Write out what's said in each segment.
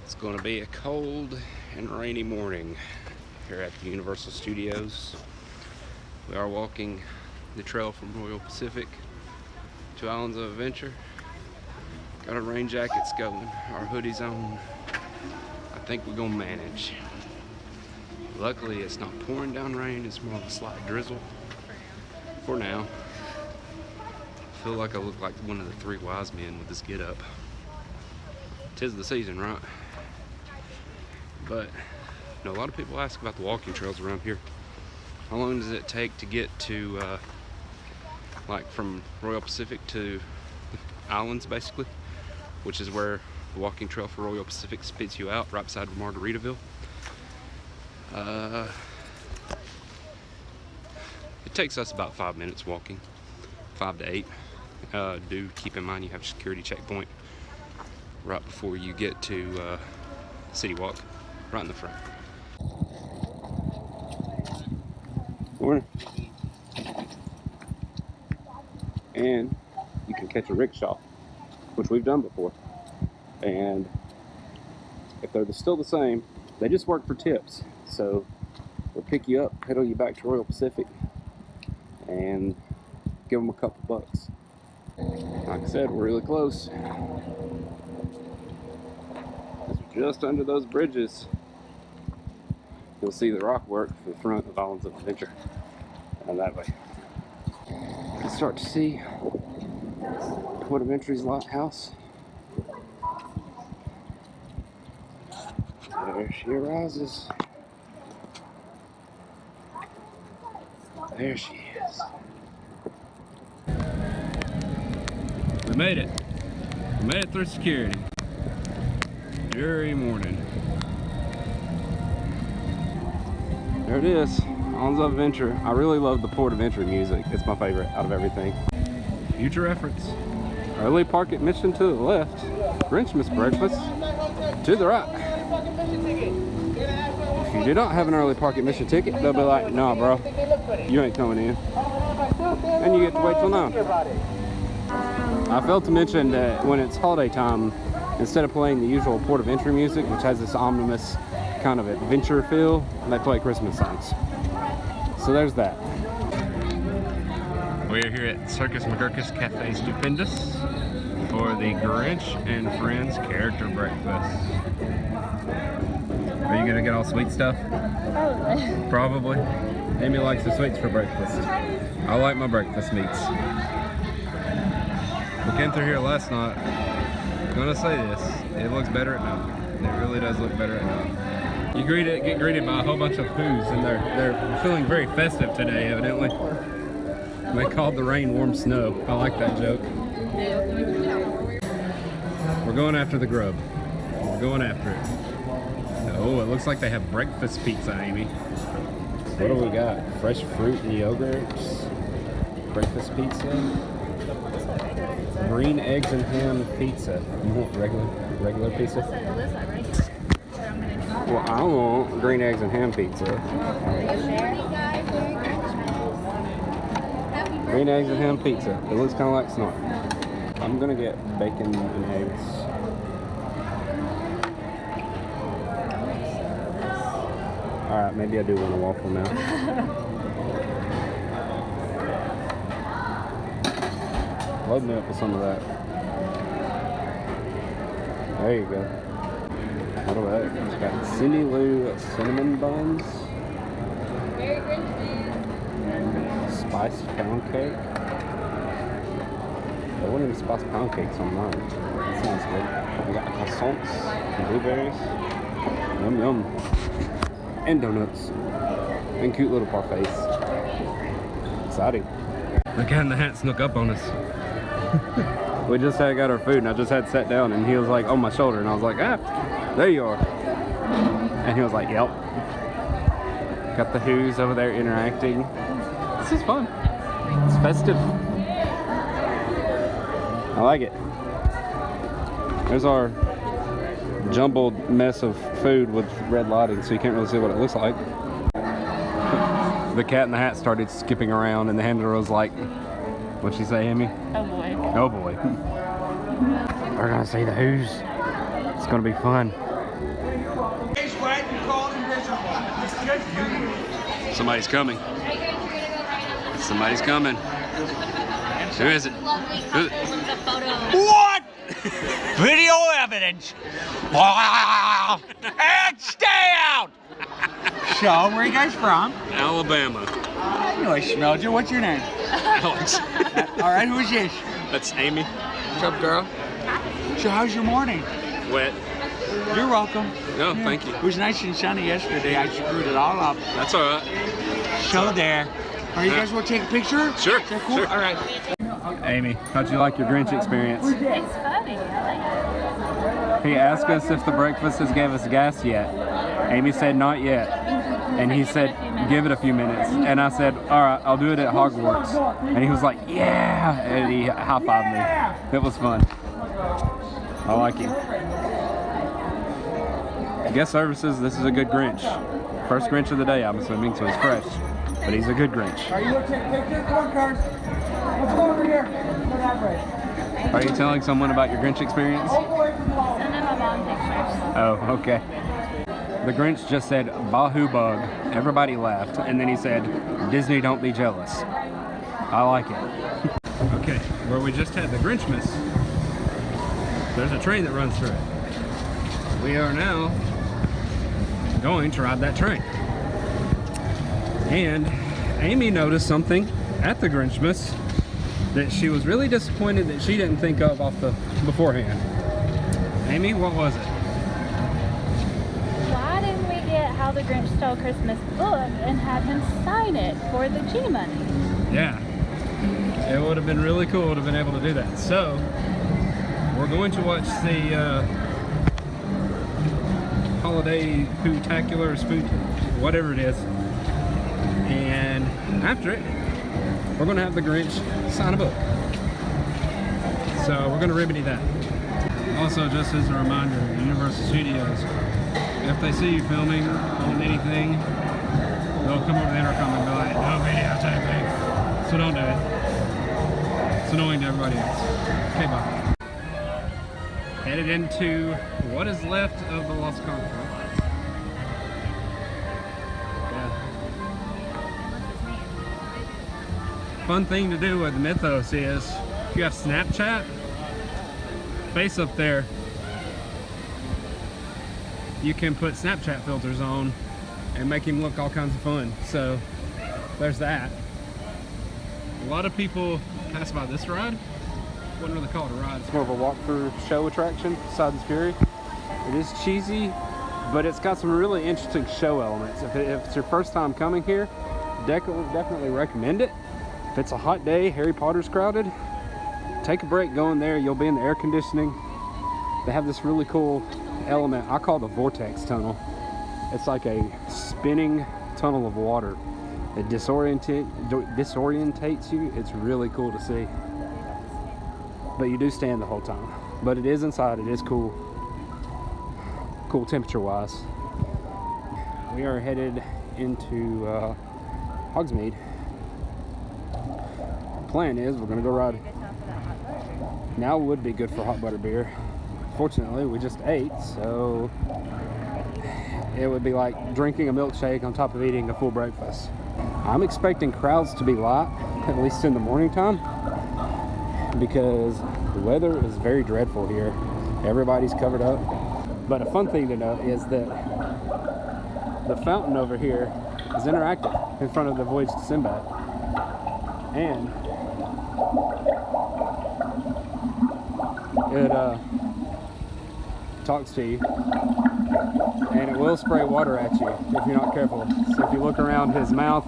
It's going to be a cold and rainy morning here at the Universal Studios. We are walking the trail from Royal Pacific to Islands of Adventure. Got our rain jackets going, our hoodies on. I think we're going to manage. Luckily, it's not pouring down rain, it's more of a slight drizzle for now. I feel like I look like one of the three wise men with this get up. 'Tis the season, right? But you know, a lot of people ask about the walking trails around here. How long does it take to get to like from Royal Pacific to Islands, basically, which is where the walking trail for Royal Pacific spits you out, right beside Margaritaville. It takes us about 5 minutes walking, 5 to 8. Do keep in mind you have a security checkpoint right before you get to City Walk, right in the front. Morning. And you can catch a rickshaw, which we've done before. And if they're still the same, they just work for tips. So they'll pick you up, pedal you back to Royal Pacific, and give them a couple bucks. Like I said, we're really close. Just under those bridges, you'll see the rock work for the front of Islands of Adventure. And that way, you can start to see Port of Entry's lighthouse. There she arises. There she is. We made it. We made it through security. Very morning. There it is, Islands of Adventure. I really love the Port of Entry music. It's my favorite out of everything. Future reference. Early park admission to the left. Grinchmas breakfast to the right. If you do not have an early park admission ticket, they'll be like, nah bro, you ain't coming in. And you get to wait till 9. I failed to mention that when it's holiday time, instead of playing the usual Port of Entry music, which has this ominous kind of adventure feel, they play Christmas songs. So there's that. We're here at Circus McGurkus Cafe Stupendous for the Grinch and Friends character breakfast. Are you gonna get all sweet stuff? Probably. Probably. Amy likes the sweets for breakfast. I like my breakfast meats. We came through here last night. I'm gonna say this, it looks better at night. It really does look better at night. You get greeted by a whole bunch of who's, and they're feeling very festive today, evidently. They called the rain warm snow. I like that joke. We're going after the grub. We're going after it. Oh, it looks like they have breakfast pizza, Amy. What do we got? Fresh fruit and yogurts. Breakfast pizza. Green eggs and ham pizza. You want regular pizza? Well, I want green eggs and ham pizza. Green eggs and ham pizza. It looks kind of like snot. I'm gonna get bacon and eggs. All right, maybe I do want a waffle now. Load me up with some of that. There you go. What about it? It's got Cindy Lou cinnamon buns. Merry Grinchmas. Spiced pound cake. There weren't any spiced pound cakes on mine. That sounds good. We got croissants and blueberries. Yum yum. And donuts. And cute little parfaits. Exciting. The cat in the hat snuck up on us. We just had got our food, and I just had sat down, and he was like on my shoulder, and I was like, ah, there you are. And he was like, yep. Got the who's over there interacting. This is fun. It's festive. I like it. There's our jumbled mess of food with red lighting, so you can't really see what it looks like. The cat in the hat started skipping around, and the handler was like, what'd she say, Amy? Oh boy. Oh boy. We're gonna see the who's. It's gonna be fun. Somebody's coming. Somebody's coming. Who is it? Who is it? What? Video evidence. Hands down. So, where are you guys from? Alabama. I knew I smelled you. What's your name? Alex. All right, who's this? That's Amy. What's up, girl? So, how's your morning? Wet. You're welcome. No, thank you. It was nice and sunny yesterday. I screwed it all up. That's all right. So there. Are you guys want to take a picture? Sure. Is that cool? Sure. All right. Amy, how'd you like your Grinch experience? It's funny. I like it. He asked us if the breakfast has gave us gas yet. Amy said not yet. And he said, give it a few minutes. And I said, all right, I'll do it at Hogwarts. And he was like, yeah. And he high-fived me. It was fun. I like him. Guest services, this is a good Grinch. First Grinch of the day, I'm assuming, so he's fresh. But he's a good Grinch. Are you going to take pictures? Come on, cars. Let's go over here. Go that way. Are you telling someone about your Grinch experience? Send them my mom pictures. Oh, okay. The Grinch just said, Bahoo Bug. Everybody laughed. And then he said, Disney, don't be jealous. I like it. Okay, where we just had the Grinchmas, there's a train that runs through it. We are now going to ride that train. And Amy noticed something at the Grinchmas that she was really disappointed that she didn't think of beforehand. Amy, what was it? Why didn't we get How the Grinch Stole Christmas book and have him sign it for the G-Money? Yeah, it would have been really cool to have been able to do that. So, we're going to watch the holiday spooktacular, whatever it is. And after it, we're going to have the Grinch sign a book. So we're going to ribbony that. Also, just as a reminder, Universal Studios, if they see you filming on anything, they'll come over the intercom and be like, no videotaping. So don't do it. It's annoying to everybody else. Okay, bye. Headed into what is left of the Lost Conqueror. Fun thing to do with Mythos is if you have Snapchat, face up there, you can put Snapchat filters on and make him look all kinds of fun. So there's that. A lot of people pass by this ride. Wouldn't really call it a ride. It's more of a walk-through show attraction, Poseidon's Fury. It is cheesy, but it's got some really interesting show elements. If it's your first time coming here, definitely recommend it. If it's a hot day, Harry Potter's crowded, take a break going there. You'll be in the air conditioning. They have this really cool element I call the vortex tunnel. It's like a spinning tunnel of water. It disorientates you. It's really cool to see. But you do stand the whole time. But it is inside. It is cool. Cool temperature wise. We are headed into Hogsmeade. Plan is we're gonna go ride. Now would be good for hot butter beer. Fortunately, we just ate, so it would be like drinking a milkshake on top of eating a full breakfast. I'm expecting crowds to be light, at least in the morning time, because the weather is very dreadful here. Everybody's covered up. But a fun thing to note is that the fountain over here is interactive in front of the Voyage to Sinbad. And it talks to you, and it will spray water at you if you're not careful. So if you look around his mouth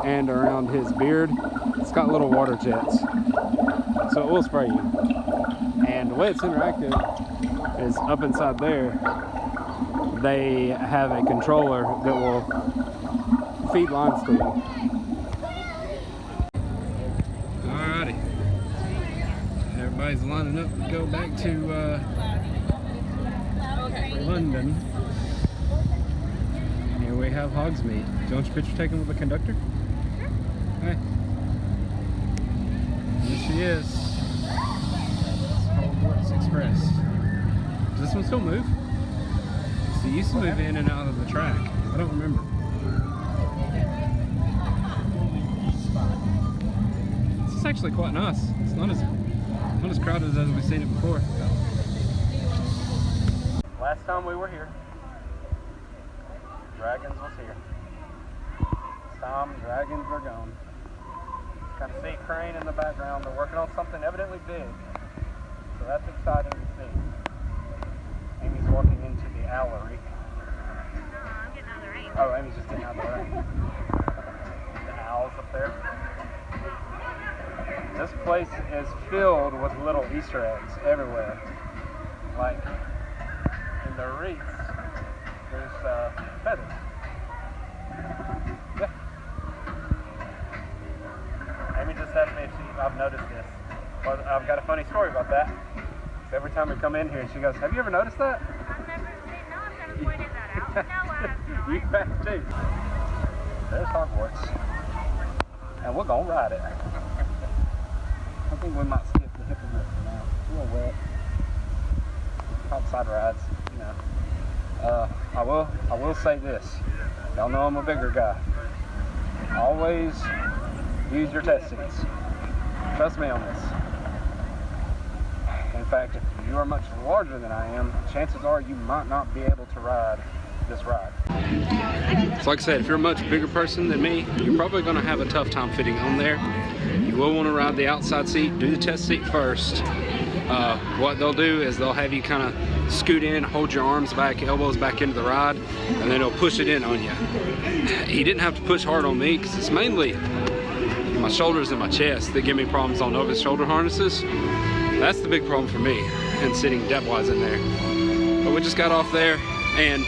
and around his beard, it's got little water jets, so it will spray you. And the way it's interactive is up inside there they have a controller that will feed lines to you. Alrighty, everybody's lining up to go back to London. Here we have Hogsmeade. Do you want your picture taken with the conductor? Hey. Here she is. It's Hogwarts Express. Does this one still move? See used to move in and out of the track. I don't remember. This is actually quite nice. It's not as crowded as we've seen it before. Last time we were here, Dragons was here. This time, Dragons are gone. Kind of see Crane in the background. They're working on something evidently big. So that's exciting to see. Amy's walking into the owlery. I'm getting out of the rain. Oh, Amy's just getting out of the rain. The owls up there. This place is filled with little Easter eggs everywhere. Like in the wreaths, there's feathers. Yeah. Amy just asked me if I've noticed this. Well, I've got a funny story about that. So every time we come in here, she goes, "Have you ever noticed that?" I've never seen, no one's ever pointed that out. No, I have You have too. There's Hogwarts. And we're gonna ride it. I think we might skip the hippogriff for now. It's a little wet. Outside rides, you know. I will say this. Y'all know I'm a bigger guy. Always use your test seats. Trust me on this. In fact, if you are much larger than I am, chances are you might not be able to ride this ride. So like I said, if you're a much bigger person than me, you're probably going to have a tough time fitting on there. You will want to ride the outside seat. Do the test seat first. What they'll do is they'll have you kind of scoot in, hold your arms back, elbows back into the ride, and then they'll push it in on you. He didn't have to push hard on me because it's mainly my shoulders and my chest that give me problems on over shoulder harnesses. That's the big problem for me, and sitting depthwise in there. But we just got off there, and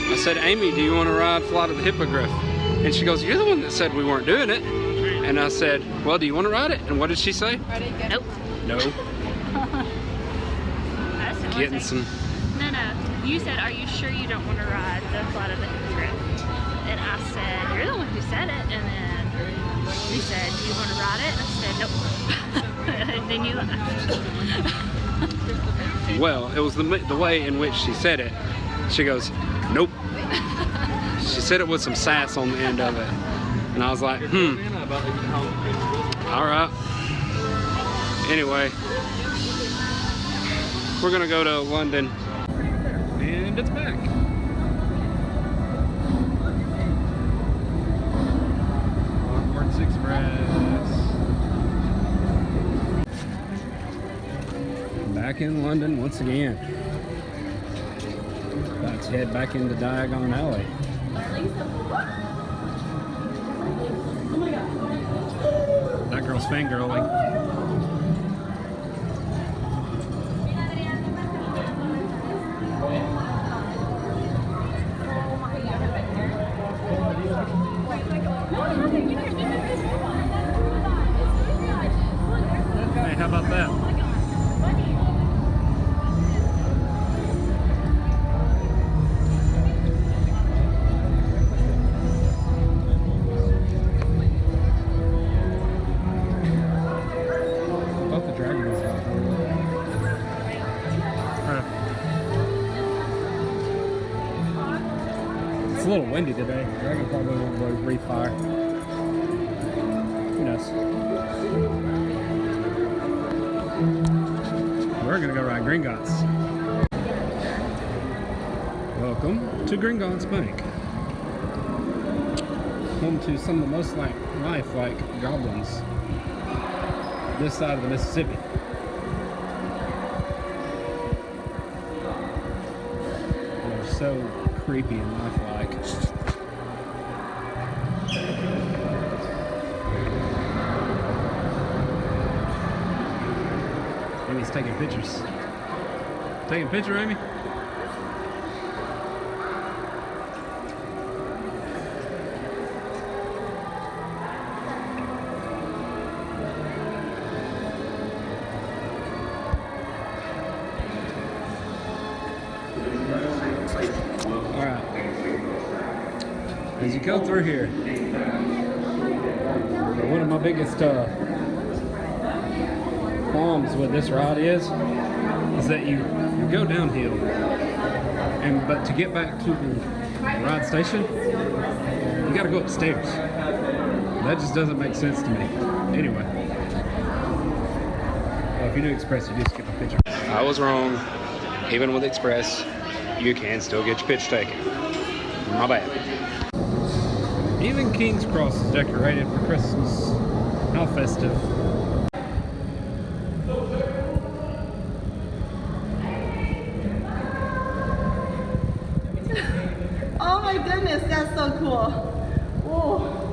I said, "Amy, do you want to ride Flight of the Hippogriff?" And she goes, "You're the one that said we weren't doing it." And I said, "Well, do you want to ride it?" And what did she say? Nope. No. Getting some. No. You said, "Are you sure you don't want to ride the Flight of the Hippogriff?" And I said, "You're the one who said it." And then you said, "Do you want to ride it?" And I said, "Nope." And then you left. Well, it was the way in which she said it. She goes, "Nope." She said it with some sass on the end of it. And I was like, all right. Anyway, we're gonna go to London. And it's back. Hogwarts Express. Back in London once again. Let's head back into Diagon Alley. That girl's fangirling. Hey, how about that? It's a little windy today. Dragon probably won't breathe fire. Who knows? We're gonna go ride Gringotts. Welcome to Gringotts Bank. Home to some of the most like goblins this side of the Mississippi. They're so creepy and lifelike. Amy's taking pictures. Taking a picture, Amy? As you go through here, one of my biggest qualms with this ride is that you go downhill But to get back to the ride station, you gotta go upstairs. That just doesn't make sense to me. Anyway, if you do Express, you just get my picture. I was wrong. Even with Express, you can still get your picture taken. My bad. Even King's Cross is decorated for Christmas. How festive. Oh my goodness, that's so cool. Whoa.